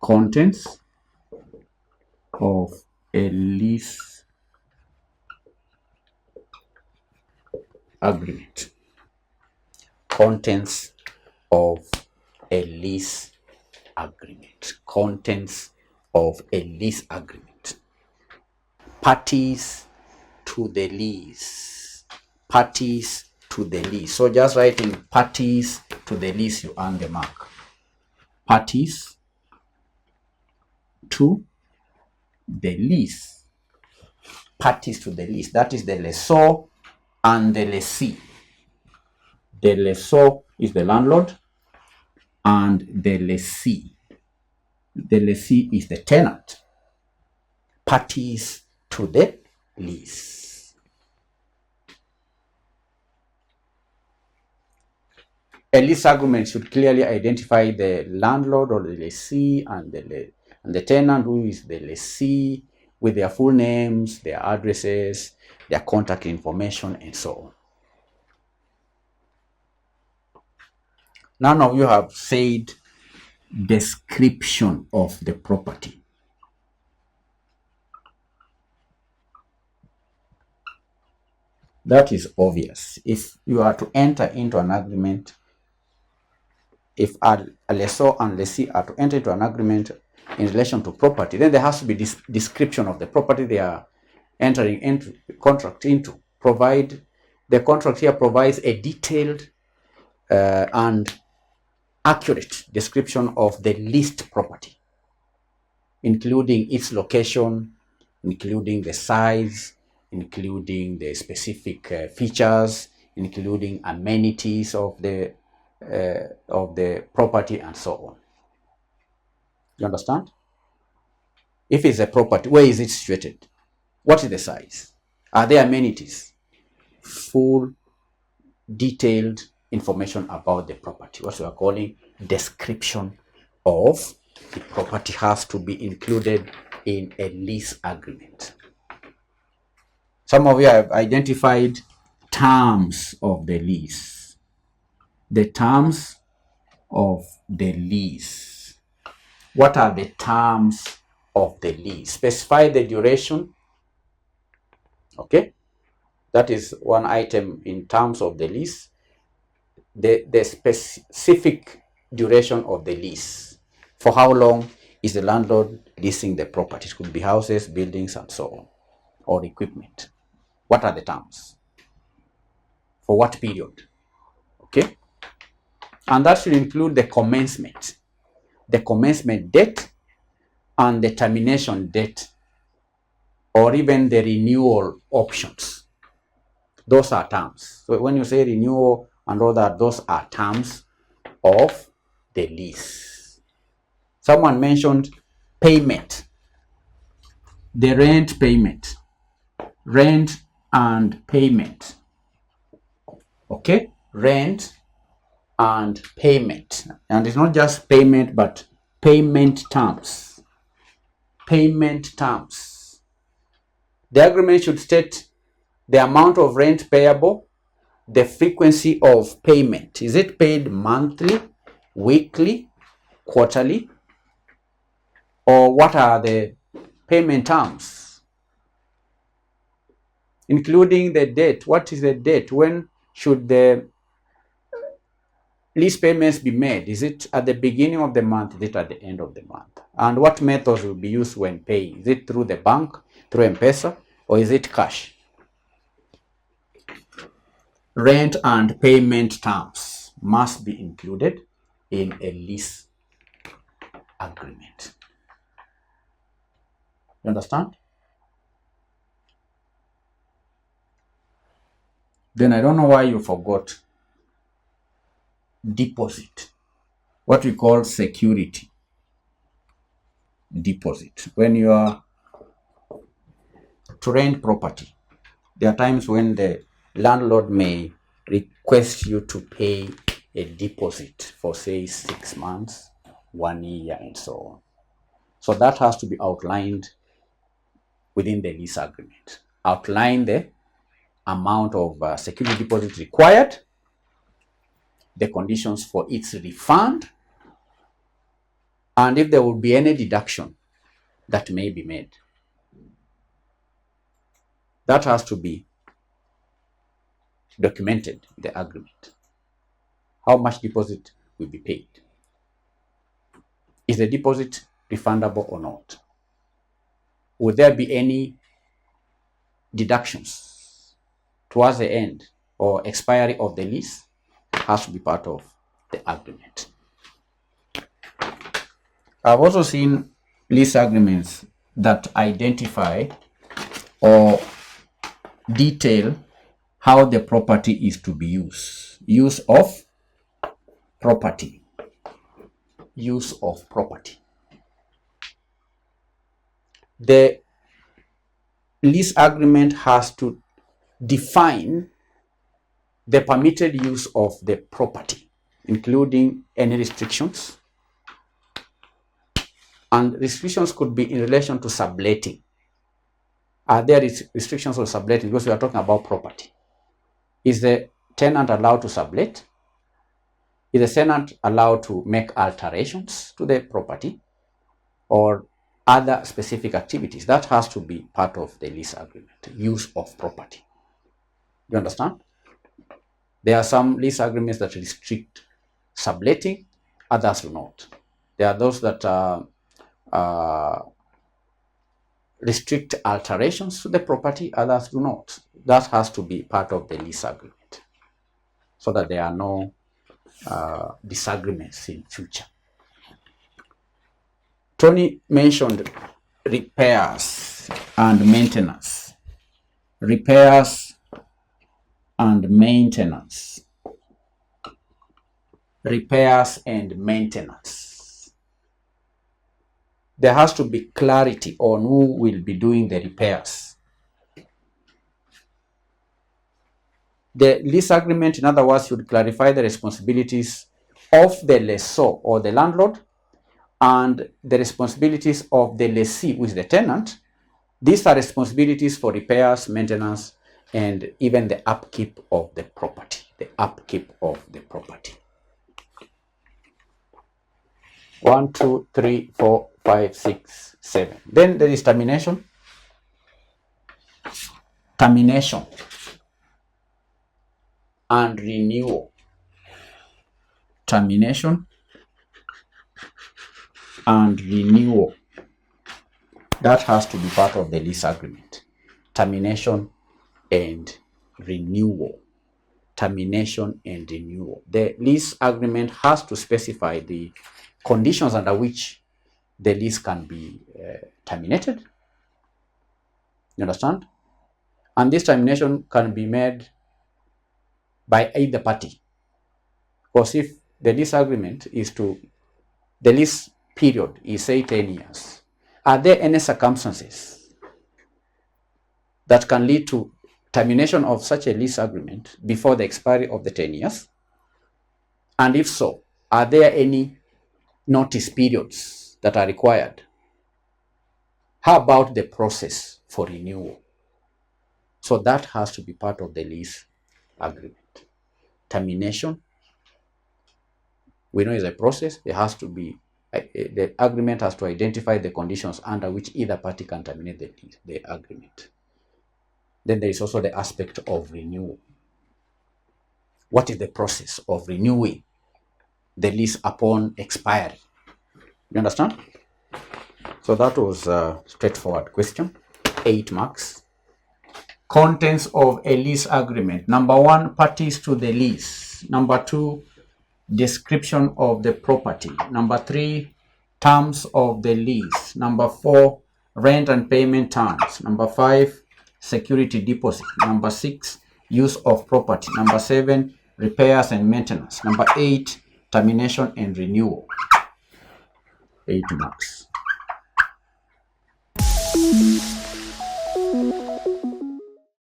Contents of a lease agreement. Contents of a lease agreement. Contents of a lease agreement. Parties to the lease. Parties to the lease. So just writing parties to the lease, you earn the mark. Parties to the lease. Parties to the lease. That is the lessor and the lessee. The lessor is the landlord and the lessee. The lessee is the tenant. Parties to the lease. A lease agreement should clearly identify the landlord or the lessee and the tenant, who is the lessee, with their full names, their addresses, their contact information, and so on. None of you have said description of the property. That is obvious. If you are to enter into an agreement, if a lessor and lessee are to enter into an agreement in relation to property, then there has to be this description of the property they are entering into contract into. Provide the contract here provides a detailed and accurate description of the leased property, including its location, including the size, including the specific features, including amenities of the property, and so on. You understand? If it's a property, where is it situated? What is the size? Are there amenities? Full, detailed information about the property. What we are calling description of the property has to be included in a lease agreement. Some of you have identified terms of the lease. The terms of the lease. What are the terms of the lease? Specify the duration. Okay, that is one item in terms of the lease. The specific duration of the lease. For how long is the landlord leasing the property? It could be houses, buildings, and so on, or equipment. What are the terms? For what period? Okay, and that should include the commencement date, and the termination date, or even the renewal options. Those are terms. So when you say renewal and all that, those are terms of the lease. Someone mentioned payment. The rent payment. Rent and payment. Okay? Rent and payment. And it's not just payment, but payment terms. Payment terms. The agreement should state the amount of rent payable, the frequency of payment. Is it paid monthly, weekly, quarterly? Or what are the payment terms? Including the date. What is the date? When should the lease payments be made? Is it at the beginning of the month? Is it at the end of the month? And what methods will be used when paying? Is it through the bank, through M-Pesa, or is it cash? Rent and payment terms must be included in a lease agreement. You understand? Then I don't know why you forgot deposit, what we call security deposit. When you are to rent property, there are times when the landlord may request you to pay a deposit for, say, 6 months, 1 year, and so on. So that has to be outlined within the lease agreement. Outline the amount of security deposit required, the conditions for its refund, and if there will be any deduction that may be made. That has to be documented in the agreement. How much deposit will be paid? Is the deposit refundable or not? Will there be any deductions towards the end or expiry of the lease? Has to be part of the agreement. I've also seen lease agreements that identify or detail how the property is to be used. Use of property. Use of property. The lease agreement has to define the permitted use of the property, including any restrictions. And restrictions could be in relation to subletting. Are there restrictions on subletting? Because we are talking about property. Is the tenant allowed to sublet? Is the tenant allowed to make alterations to the property or other specific activities? That has to be part of the lease agreement. Use of property. You understand? There are some lease agreements that restrict subletting, others do not. There are those that restrict alterations to the property, others do not. That has to be part of the lease agreement so that there are no disagreements in future. Tony mentioned repairs and maintenance. Repairs and maintenance. Repairs and maintenance. There has to be clarity on who will be doing the repairs. The lease agreement, in other words, should clarify the responsibilities of the lessor or the landlord and the responsibilities of the lessee, who is the tenant. These are responsibilities for repairs, maintenance, and even the upkeep of the property. The upkeep of the property. 1, 2, 3, 4, 5, 6, 7. Then there is termination. Termination and renewal. Termination and renewal. That has to be part of the lease agreement. Termination and renewal. Termination and renewal. The lease agreement has to specify the conditions under which the lease can be terminated. You understand? And this termination can be made by either party. Because if the lease agreement is to, the lease period is say 10 years, are there any circumstances that can lead to termination of such a lease agreement before the expiry of the 10 years? And if so, are there any notice periods that are required? How about the process for renewal? So that has to be part of the lease agreement. Termination, we know is a process. It has to be, the agreement has to identify the conditions under which either party can terminate the agreement. Then there is also the aspect of renewal. What is the process of renewing the lease upon expiry? You understand? So that was a straightforward question. 8 marks. Contents of a lease agreement. Number 1, parties to the lease. Number 2, description of the property. Number 3, terms of the lease. Number 4, rent and payment terms. Number 5, security deposit. Number 6, use of property. Number 7, repairs and maintenance. Number 8, termination and renewal. 8 marks.